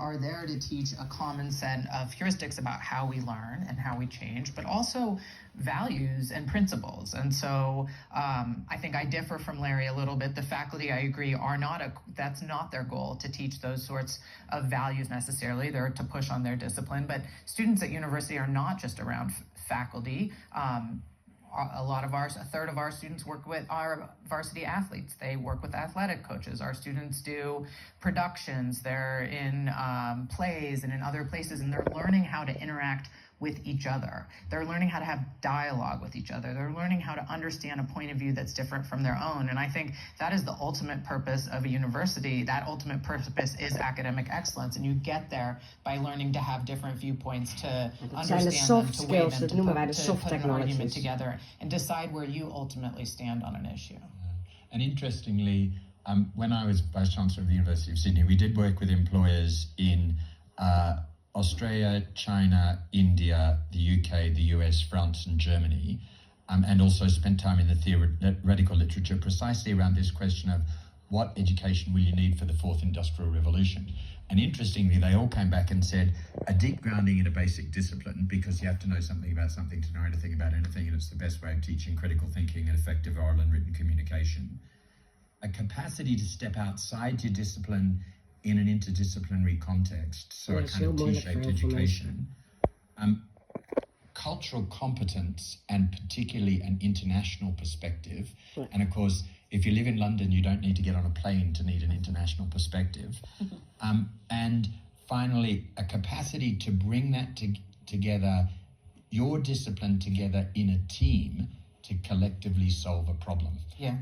are there to teach a common set of heuristics about how we learn and how we change, but also values and principles. And so I think I differ from Larry a little bit. The faculty, I agree, that's not their goal to teach those sorts of values necessarily. They're to push on their discipline. But students at university are not just around faculty. A third of our students work with our varsity athletes. They work with athletic coaches. Our students do productions. They're in plays and in other places, and they're learning how to interact with each other. They're learning how to have dialogue with each other. They're learning how to understand a point of view that's different from their own. And I think that is the ultimate purpose of a university. That ultimate purpose is academic excellence. And you get there by learning to have different viewpoints, to understand them, to weigh them, to put an argument together and decide where you ultimately stand on an issue. And interestingly, when I was Vice Chancellor of the University of Sydney, we did work with employers in Australia, China, India, the UK, the US, France, and Germany, and also spent time in the theoretical literature precisely around this question of what education will you need for the fourth industrial revolution. And interestingly, they all came back and said a deep grounding in a basic discipline, because you have to know something about something to know anything about anything, and it's the best way of teaching critical thinking and effective oral and written communication. A capacity to step outside your discipline in an interdisciplinary context, so a kind of T-shaped education. Cultural competence, and particularly an international perspective. Right. And of course, if you live in London, you don't need to get on a plane to need an international perspective. And finally, a capacity to bring that together, your discipline together in a team to collectively solve a problem. Yeah.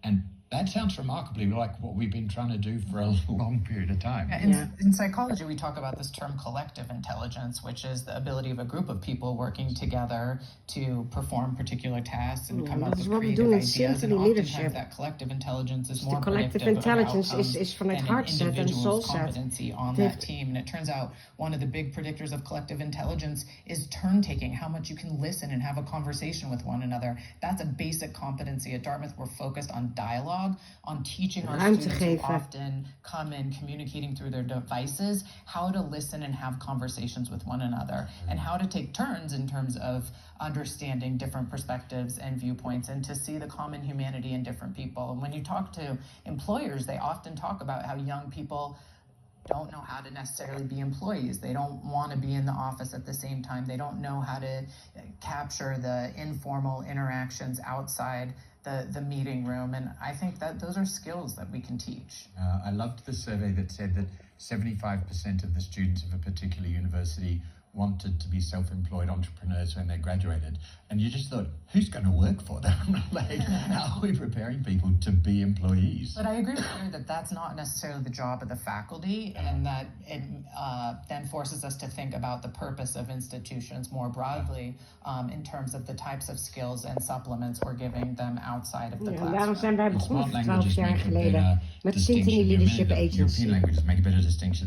And that sounds remarkably like what we've been trying to do for a long period of time. In psychology, we talk about this term collective intelligence, which is the ability of a group of people working together to perform particular tasks and come up with creative ideas. And oftentimes that collective intelligence is more predictive of outcomes is vanuit than hart an zet en individual's soul competency on that team. And it turns out one of the big predictors of collective intelligence is turn-taking, how much you can listen and have a conversation with one another. That's a basic competency. At Dartmouth, we're focused on dialogue, on teaching our students who often come in communicating through their devices how to listen and have conversations with one another, and how to take turns in terms of understanding different perspectives and viewpoints, and to see the common humanity in different people. And when you talk to employers, they often talk about how young people don't know how to necessarily be employees. They don't want to be in the office at the same time. They don't know how to capture the informal interactions outside the meeting room. And I think that those are skills that we can teach. I loved the survey that said that 75% of the students of a particular university wanted to be self-employed entrepreneurs when they graduated. And you just thought, who's going to work for them? Like, how are we preparing people to be employees? But I agree with you that that's not necessarily the job of the faculty, and that it then forces us to think about the purpose of institutions more broadly in terms of the types of skills and supplements we're giving them outside of the classroom. Daarom zijn wij begonnen 12 jaar geleden met Symphony Leadership Agency. European languages make a better distinction.